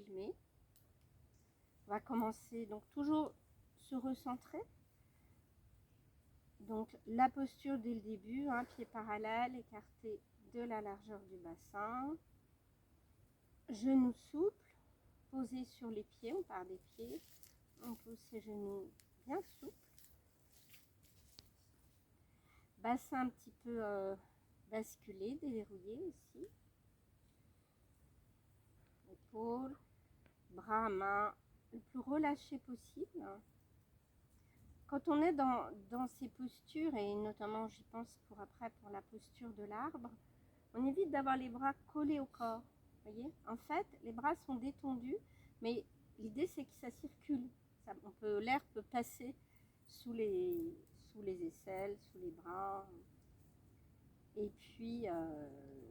filmer. On va commencer donc toujours se recentrer. Donc la posture dès le début, pied parallèle, écarté de la largeur du bassin. Genoux souples, posés sur les pieds, on part des pieds. On pose ses genoux bien souples. Bassin un petit peu basculé, déverrouillé aussi. Épaules, bras, mains, le plus relâché possible. Quand on est dans ces postures, et notamment j'y pense pour après pour la posture de l'arbre, on évite d'avoir les bras collés au corps. Voyez, en fait, les bras sont détendus, mais l'idée c'est que ça circule. L'air peut passer sous les aisselles, sous les bras. Et puis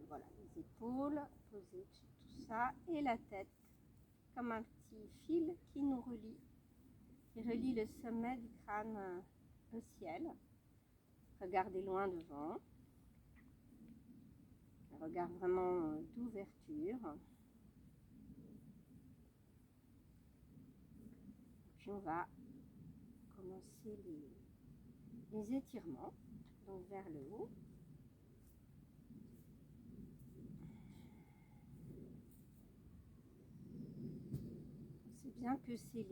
voilà, les épaules posées sur tout ça et la tête comme un petit fil qui nous relie, qui relie le sommet du crâne au ciel. Regardez loin devant. Un regard vraiment d'ouverture. Puis on va commencer les étirements, donc vers le haut. C'est bien que c'est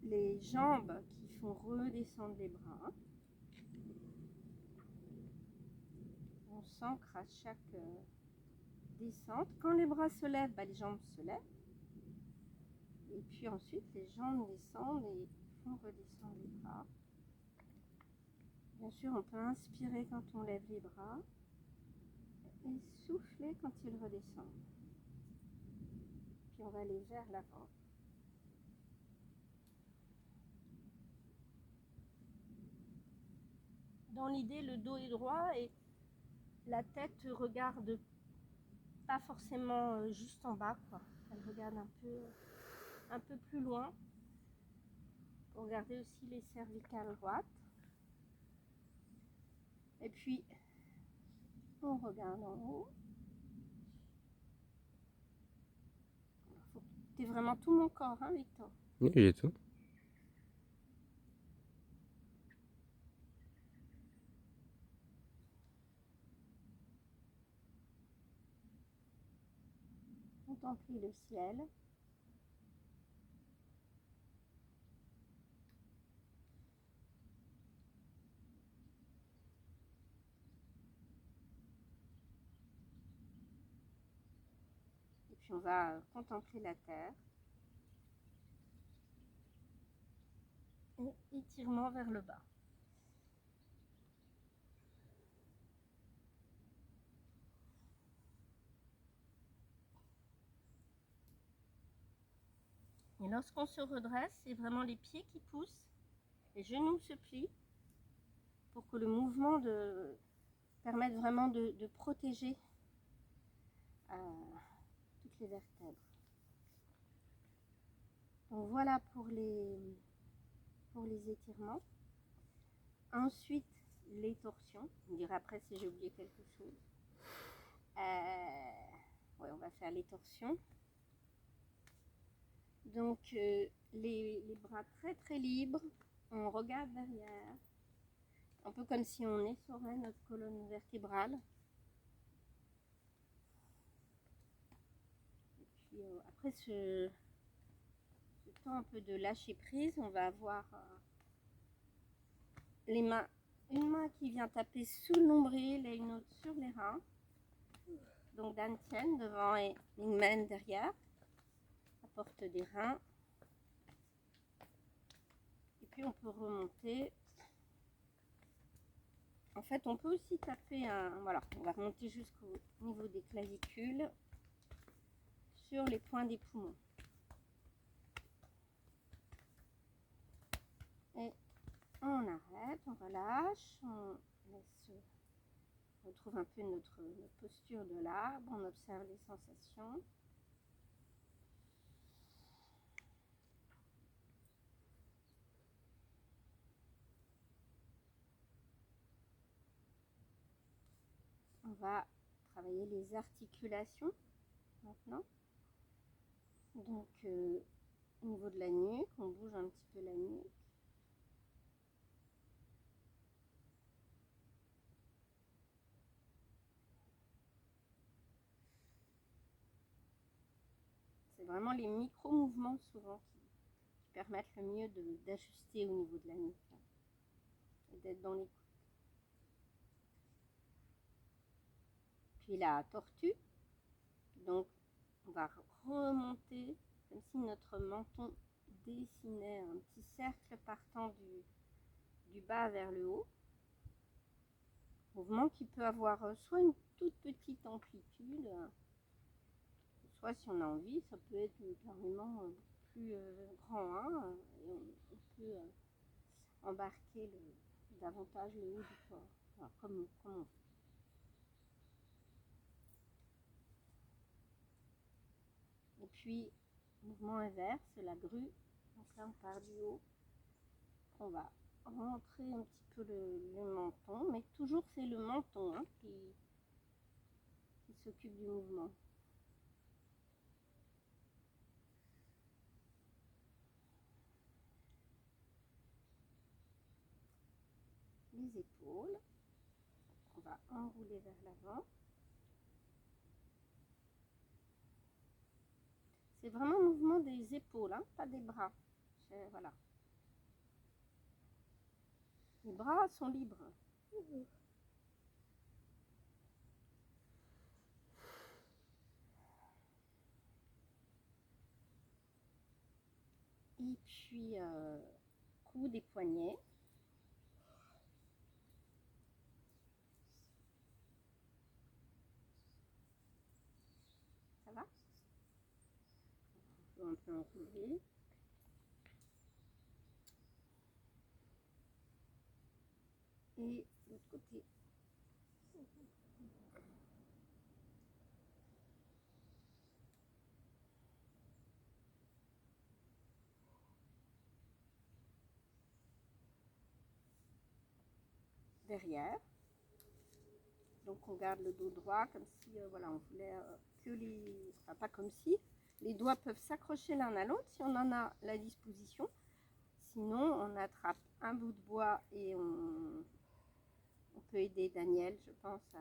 les jambes qui font redescendre les bras. On s'ancre à chaque descente. Quand les bras se lèvent, les jambes se lèvent. Et puis ensuite, les jambes descendent et font redescendre les bras. Bien sûr, on peut inspirer quand on lève les bras et souffler quand ils redescendent. Puis on va aller vers l'avant. Dans l'idée, le dos est droit et la tête regarde pas forcément juste en bas, quoi. Elle regarde un peu plus loin. Pour regarder aussi les cervicales droites. Et puis, on regarde en haut. Il faut que tu aies vraiment tout mon corps, Victor. Oui, j'ai tout. Contempler le ciel. Et puis on va contempler la terre. Et étirement vers le bas. Et lorsqu'on se redresse, c'est vraiment les pieds qui poussent, les genoux se plient pour que le mouvement permette vraiment de protéger toutes les vertèbres. Donc voilà pour les étirements. Ensuite, les torsions. On dirait après si j'ai oublié quelque chose. Ouais, on va faire les torsions. Donc les bras très très libres, on regarde derrière, un peu comme si on essorait notre colonne vertébrale. Et puis après ce temps un peu de lâcher prise, on va avoir les mains, une main qui vient taper sous le nombril et une autre sur les reins. Donc dantian devant et Ingmen derrière, à porte des reins. Et puis on peut remonter. En fait, on peut aussi taper voilà, on va remonter jusqu'au niveau des clavicules sur les points des poumons. Et on arrête, on relâche, on retrouve un peu notre posture de l'arbre, on observe les sensations. On va travailler les articulations maintenant. de la nuque, on bouge un petit peu la nuque. C'est vraiment les micro-mouvements souvent qui permettent le mieux d'ajuster au niveau de la nuque là, et d'être dans l'écoute. Puis la tortue, donc on va remonter comme si notre menton dessinait un petit cercle partant du bas vers le haut. Mouvement qui peut avoir soit une toute petite amplitude, soit si on a envie, ça peut être carrément plus grand, hein, et on peut embarquer davantage le haut du corps, alors, comme on fait. Et puis, mouvement inverse, la grue. Donc là, on part du haut. On va rentrer un petit peu le menton, mais toujours c'est le menton hein, qui s'occupe du mouvement. Les épaules. On va enrouler vers l'avant. C'est vraiment le mouvement des épaules, hein, pas des bras. Voilà. Les bras sont libres. Et puis, coudes et poignets. Ça va? On peut un peu enrouler. Et l'autre côté. Derrière. Donc on garde le dos droit comme si voilà, on voulait que les... Enfin pas comme si. Les doigts peuvent s'accrocher l'un à l'autre si on en a la disposition. Sinon on attrape un bout de bois et on peut aider Daniel, je pense, à...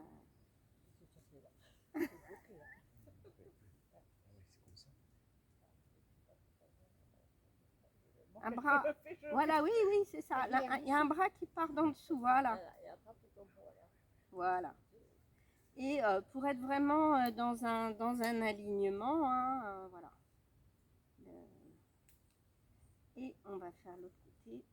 Un bras, voilà, oui, oui, c'est ça. Là, il y a un bras qui part dans dessous, voilà. Voilà. Et pour être vraiment dans un alignement, hein, voilà. Et on va faire l'autre côté.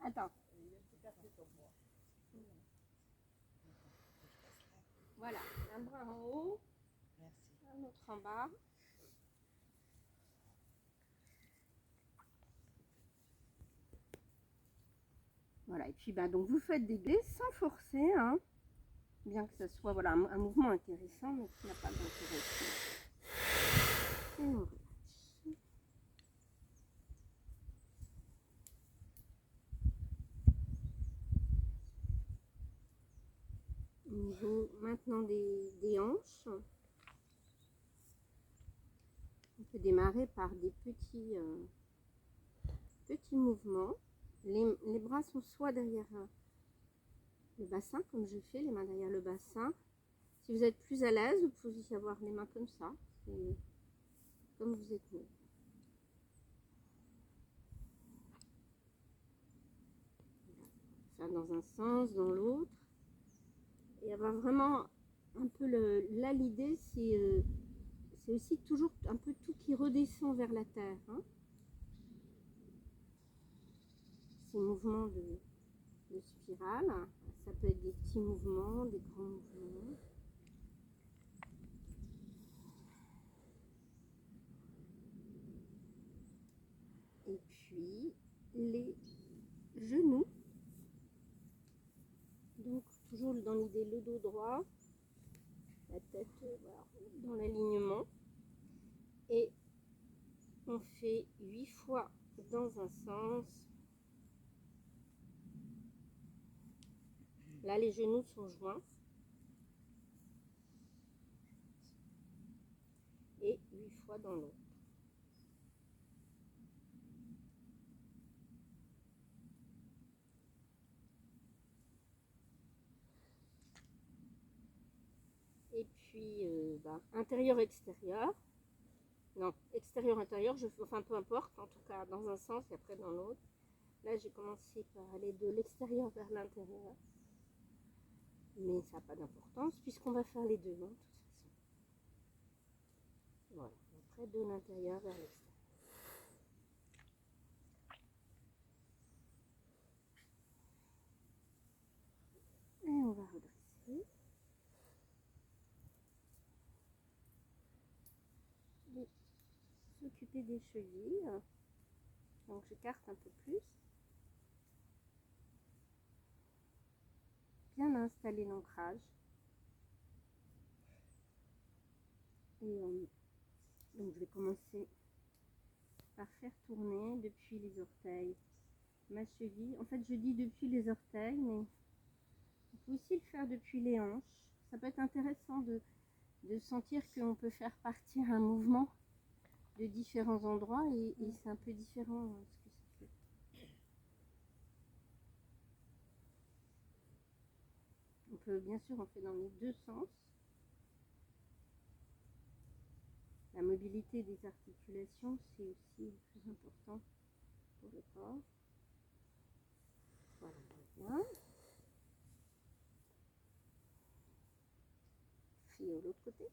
Attends. Voilà, un bras en haut, un autre en bas. Voilà, et puis bah, donc vous faites des blés sans forcer, hein, bien que ce soit voilà, un mouvement intéressant, mais qui n'a pas d'intérêt. Au niveau maintenant des hanches, on peut démarrer par des petits mouvements. Les bras sont soit derrière le bassin, comme je fais, les mains derrière le bassin. Si vous êtes plus à l'aise, vous pouvez aussi avoir les mains comme ça, comme vous êtes mieux. Faire dans un sens, dans l'autre. Et avoir vraiment un peu là, l'idée, c'est aussi toujours un peu tout qui redescend vers la terre. Hein. Ces mouvements de spirale, ça peut être des petits mouvements, des grands mouvements. Et puis les genoux. Donc toujours dans l'idée le dos droit, la tête voilà, dans l'alignement. Et on fait 8 fois dans un sens. Là, les genoux sont joints. Et 8 fois dans l'autre. Et puis, intérieur-extérieur. Non, extérieur-intérieur, enfin peu importe, en tout cas dans un sens et après dans l'autre. Là, j'ai commencé par aller de l'extérieur vers l'intérieur. Mais ça n'a pas d'importance puisqu'on va faire les deux, hein, de toute façon. Voilà, après de l'intérieur vers l'extérieur. Et on va redresser. Et s'occuper des chevilles. Donc j'écarte un peu plus. Bien installer l'ancrage. Et donc je vais commencer par faire tourner depuis les orteils ma cheville. En fait, je dis depuis les orteils, mais on peut aussi le faire depuis les hanches. Ça peut être intéressant de sentir qu'on peut faire partir un mouvement de différents endroits et c'est un peu différent ce que ça fait. On peut, bien sûr, on fait dans les deux sens. La mobilité des articulations, c'est aussi très important pour le corps. Voilà, maintenant. Puis de l'autre côté.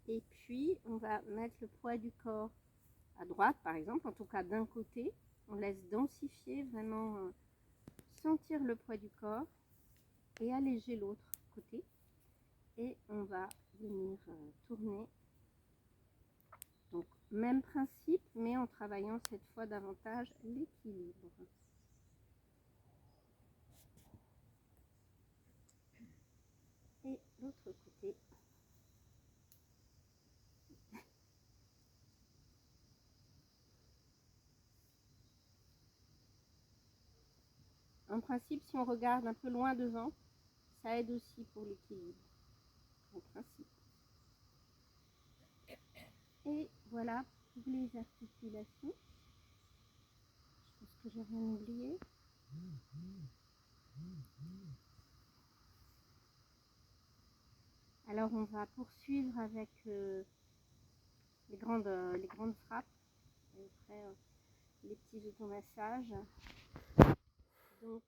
Et puis, on va mettre le poids du corps à droite, par exemple, en tout cas d'un côté. On laisse densifier, vraiment sentir le poids du corps et alléger l'autre côté. Et on va venir tourner. Donc, même principe, mais en travaillant cette fois davantage l'équilibre. Et l'autre côté. En principe, si on regarde un peu loin devant, ça aide aussi pour l'équilibre. En principe. Et voilà pour les articulations. Je pense que j'ai rien oublié. Alors on va poursuivre avec les grandes frappes. Et après les petits automassages. Donc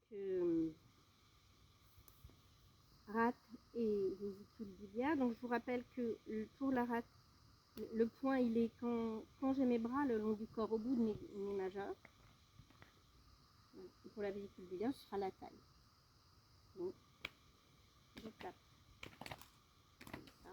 rate et vésicule biliaire. Donc je vous rappelle que pour la rate, le point il est quand j'ai mes bras le long du corps au bout de mes majeurs. Et pour la vésicule biliaire, ce sera la taille. Donc je tape comme ça.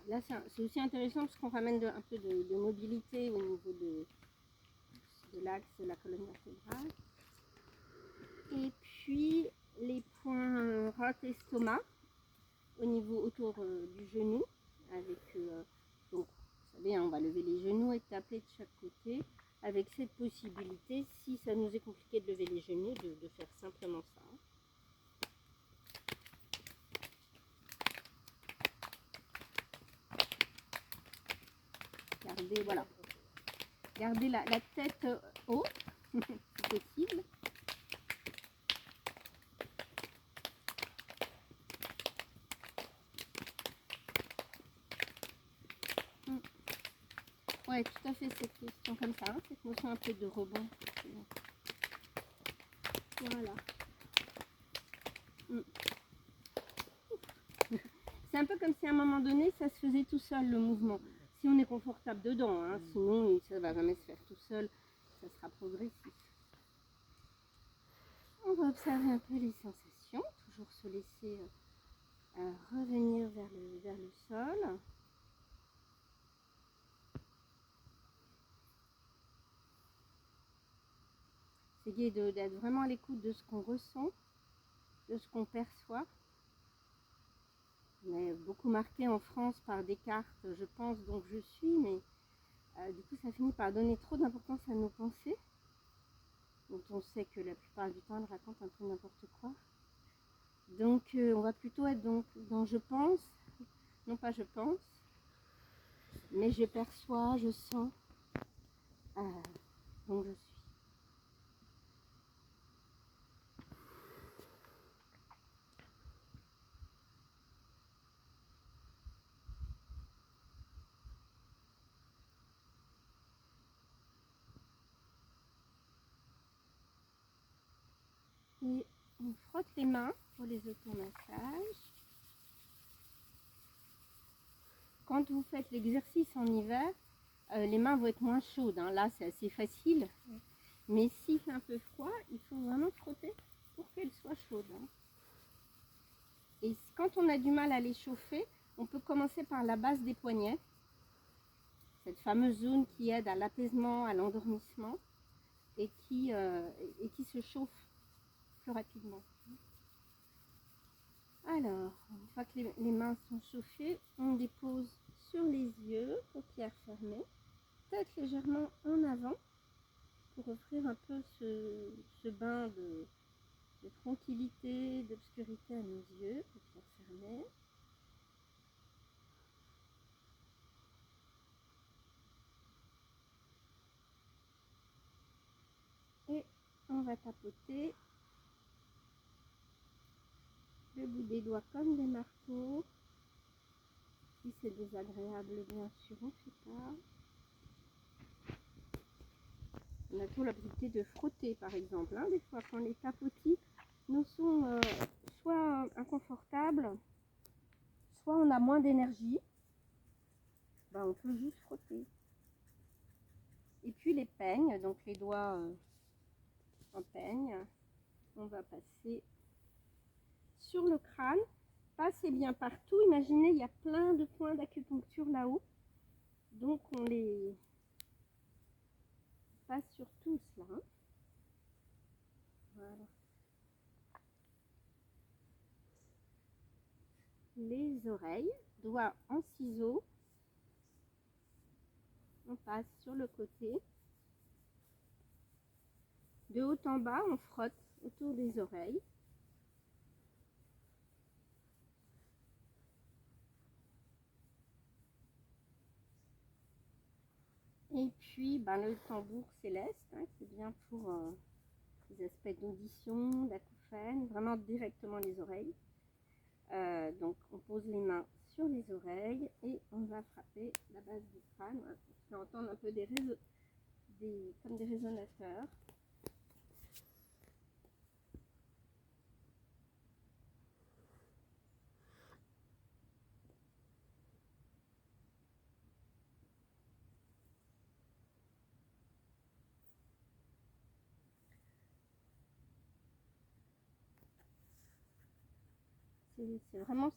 Là, c'est aussi intéressant parce qu'on ramène un peu de mobilité au niveau de l'axe de la colonne vertébrale. Et puis, les points rate estomac au niveau autour du genou. Avec, donc, vous savez, on va lever les genoux et taper de chaque côté. Avec cette possibilité, si ça nous est compliqué de lever les genoux, de faire simplement ça. Gardez, voilà. Gardez la tête haute, si possible. Ouais, tout à fait, cette question comme ça, hein, cette notion un peu de rebond. Voilà. C'est un peu comme si à un moment donné, ça se faisait tout seul, le mouvement. Si on est confortable dedans, hein, sinon ça ne va jamais se faire tout seul, ça sera progressif. On va observer un peu les sensations, toujours se laisser revenir vers le sol. Essayez d'être vraiment à l'écoute de ce qu'on ressent, de ce qu'on perçoit. On est beaucoup marqué en France par Descartes, je pense donc je suis, mais du coup ça finit par donner trop d'importance à nos pensées, dont on sait que la plupart du temps elles racontent un peu n'importe quoi. Donc on va plutôt être donc dans je pense, non pas je pense, mais je perçois, je sens, donc je suis. Et on frotte les mains pour les automassages. Quand vous faites l'exercice en hiver, les mains vont être moins chaudes. Hein. Là, c'est assez facile. Mais s'il fait un peu froid, il faut vraiment frotter pour qu'elles soient chaudes. Hein. Et quand on a du mal à les chauffer, on peut commencer par la base des poignets. Cette fameuse zone qui aide à l'apaisement, à l'endormissement et qui se chauffe plus rapidement. Alors, une fois que les mains sont chauffées, on dépose sur les yeux, paupières fermées, tête légèrement en avant pour offrir un peu ce bain de tranquillité, d'obscurité à nos yeux, paupières fermées. Et on va tapoter le bout des doigts comme des marteaux. Si c'est désagréable, bien sûr, on ne fait pas. On a toujours la possibilité de frotter, par exemple. Hein. Des fois, quand les tapotis nous sont soit inconfortables, soit on a moins d'énergie, ben, on peut juste frotter. Et puis les peignes, donc les doigts en peigne, on va passer sur le crâne. Passez bien partout. Imaginez, il y a plein de points d'acupuncture là-haut. Donc on les passe sur tous là. Hein. Voilà. Les oreilles, doigts en ciseaux. On passe sur le côté. De haut en bas, on frotte autour des oreilles. Et puis, ben, le tambour céleste, hein, qui est bien pour les aspects d'audition, d'acouphènes, vraiment directement les oreilles. Donc, on pose les mains sur les oreilles et on va frapper la base du crâne. On peut entendre un peu comme des résonateurs.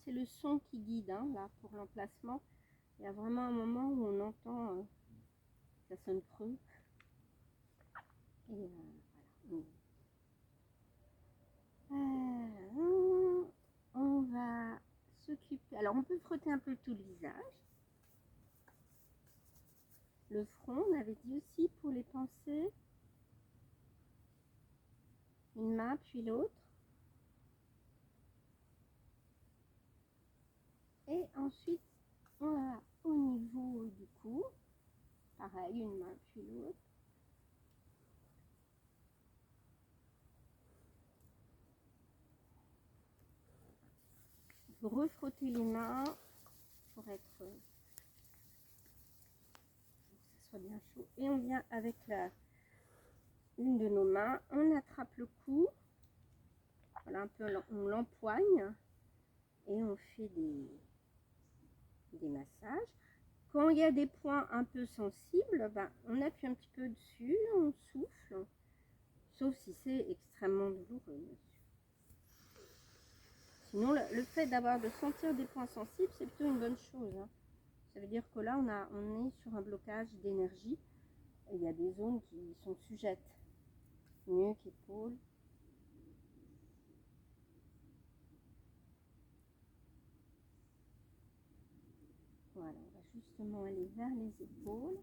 C'est le son qui guide hein, là pour l'emplacement. Il y a vraiment un moment où on entend ça sonne creux. Et voilà. On va s'occuper. Alors on peut frotter un peu tout le visage. Le front, on avait dit aussi pour les pensées. Une main puis l'autre. Et ensuite, on va au niveau du cou. Pareil, une main puis l'autre. Vous refrottez les mains pour être que ça soit bien chaud. Et on vient avec une de nos mains, on attrape le cou. Voilà, un peu, on l'empoigne et on fait des massages. Quand il y a des points un peu sensibles, ben, on appuie un petit peu dessus, on souffle, sauf si c'est extrêmement douloureux. Sinon, le fait de sentir des points sensibles, c'est plutôt une bonne chose. Hein. Ça veut dire que là, on est sur un blocage d'énergie. Il y a des zones qui sont sujettes. Nuque, épaule. Voilà, on va justement aller vers les épaules.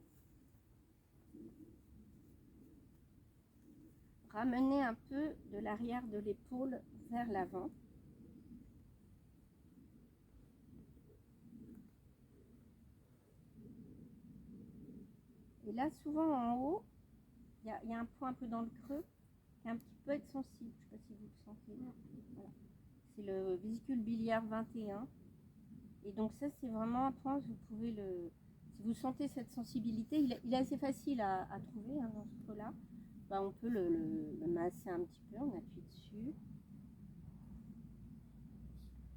Ramener un peu de l'arrière de l'épaule vers l'avant. Et là, souvent en haut, il y a un point un peu dans le creux qui un petit peu être sensible. Je ne sais pas si vous le sentez. Voilà. C'est le vésicule biliaire 21. Et donc ça, c'est vraiment un point, vous pouvez le... Si vous sentez cette sensibilité, il est assez facile à trouver hein, dans ce creux-là. Ben, on peut le masser un petit peu, on appuie dessus.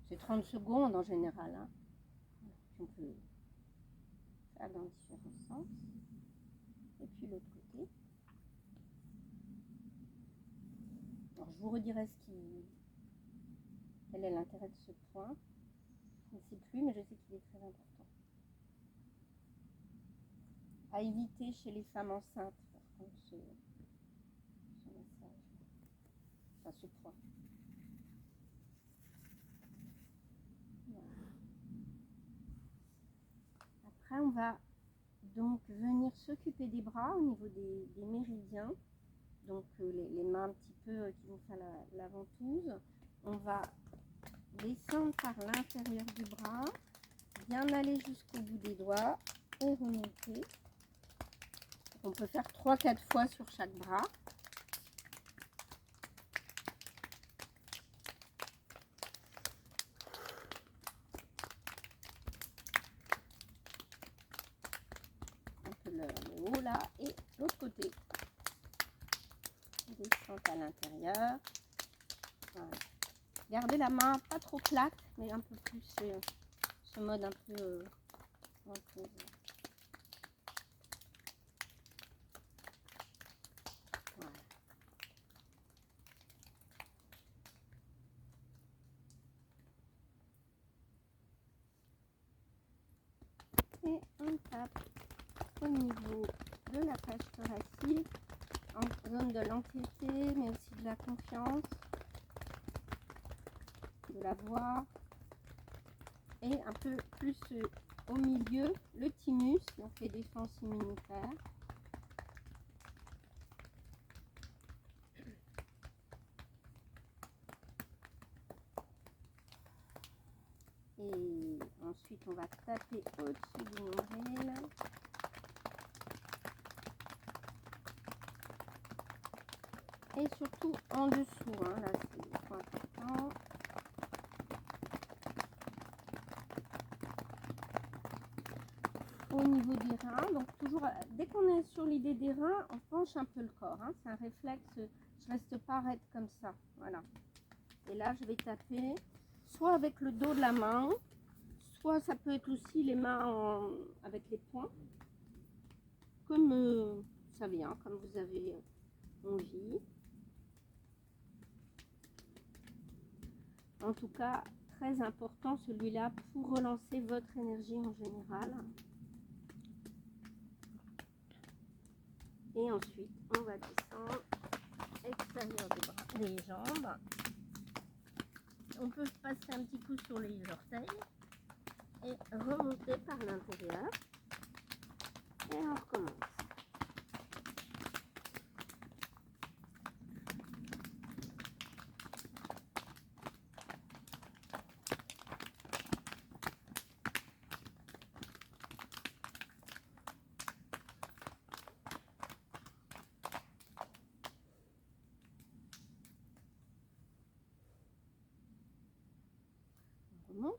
C'est 30 secondes en général. Hein. Puis on peut faire dans différents sens. Et puis l'autre côté. Alors je vous redirai quel est l'intérêt de ce point. Je ne sais plus, mais je sais qu'il est très important. À éviter chez les femmes enceintes, par contre, ce massage. Enfin, ce point. Voilà. Après, on va donc venir s'occuper des bras au niveau des méridiens. Donc les mains un petit peu qui vont faire la ventouse. On va descendre par l'intérieur du bras, bien aller jusqu'au bout des doigts et remonter. On peut faire 3-4 fois sur chaque bras. Un peu le haut là et l'autre côté. Descente à l'intérieur. Voilà. Gardez la main pas trop plate, mais un peu plus ce mode un peu ventouse. Voilà. Et on tape au niveau de la cage thoracique, en zone de l'anxiété, mais aussi de la confiance, de la voix, et un peu plus au milieu, le thymus, donc les défenses immunitaires. Et ensuite, on va taper au-dessus du nombril. Et surtout en dessous, hein, là c'est le point important. Au niveau des reins, donc toujours, dès qu'on est sur l'idée des reins, on penche un peu le corps. Hein, c'est un réflexe, je reste pas raide comme ça. Voilà. Et là, je vais taper soit avec le dos de la main, soit ça peut être aussi les mains avec les poings, comme ça vient, comme vous avez envie. En tout cas, très important celui-là pour relancer votre énergie en général. Et ensuite, on va descendre extérieur des bras, des jambes. On peut passer un petit coup sur les orteils et remonter par l'intérieur. Et on recommence.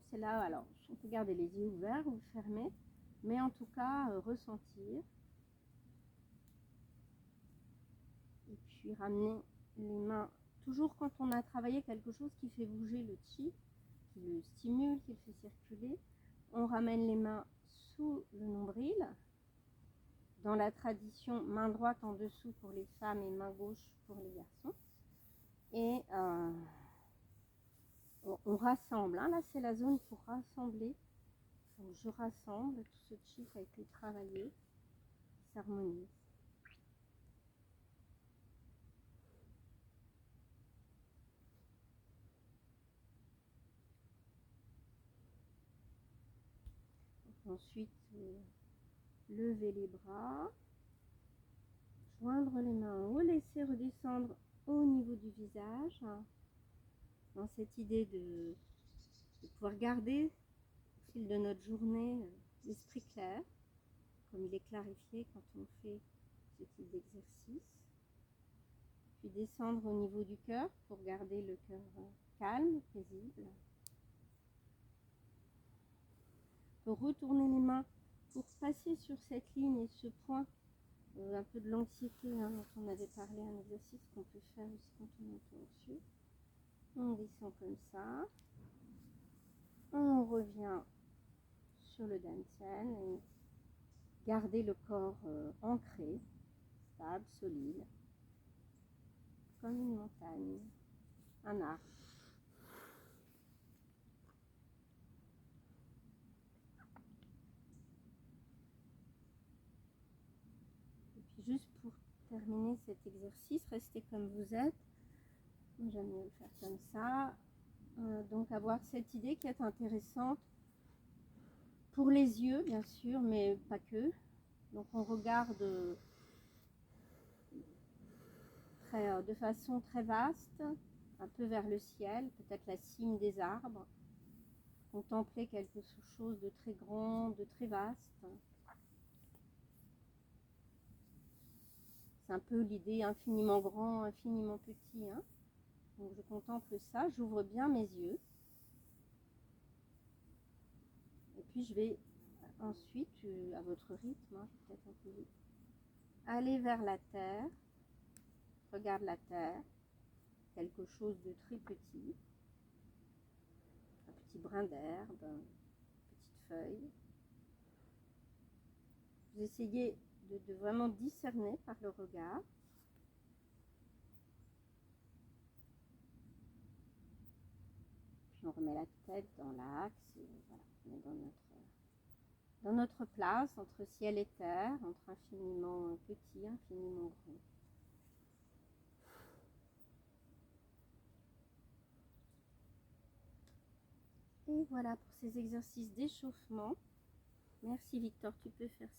C'est là, alors on peut garder les yeux ouverts ou fermés, mais en tout cas ressentir. Et puis ramener les mains toujours quand on a travaillé quelque chose qui fait bouger le chi, qui le stimule, qui le fait circuler, on ramène les mains sous le nombril. Dans la tradition, main droite en dessous pour les femmes et main gauche pour les garçons. Et on rassemble, hein. Là c'est la zone pour rassembler. Donc je rassemble, tout ce chi qui a été travaillé, s'harmonise. Ensuite, lever les bras, joindre les mains en haut, laisser redescendre au niveau du visage, dans cette idée de pouvoir garder au fil de notre journée l'esprit clair, comme il est clarifié quand on fait ce type d'exercice. Puis descendre au niveau du cœur pour garder le cœur calme, paisible. Pour retourner les mains, pour passer sur cette ligne et ce point, un peu de l'anxiété hein, dont on avait parlé, un exercice qu'on peut faire aussi quand on est un peu anxieux. On descend comme ça. On revient sur le dantian et garder le corps ancré, stable, solide, comme une montagne, un arc. Et puis juste pour terminer cet exercice, restez comme vous êtes. J'aime mieux le faire comme ça. Donc avoir cette idée qui est intéressante pour les yeux, bien sûr, mais pas que. Donc on regarde de façon très vaste, un peu vers le ciel, peut-être la cime des arbres. Contempler quelque chose de très grand, de très vaste. C'est un peu l'idée infiniment grand, infiniment petit. Hein. Donc je contemple ça, j'ouvre bien mes yeux. Et puis je vais ensuite, à votre rythme, hein, peut-être un peu vite, aller vers la terre. Regarde la terre, quelque chose de très petit, un petit brin d'herbe, une petite feuille. Vous essayez de vraiment discerner par le regard. Puis on remet la tête dans l'axe et voilà, on est dans notre place, entre ciel et terre, entre infiniment petit, infiniment grand. Et voilà pour ces exercices d'échauffement. Merci Victor, tu peux faire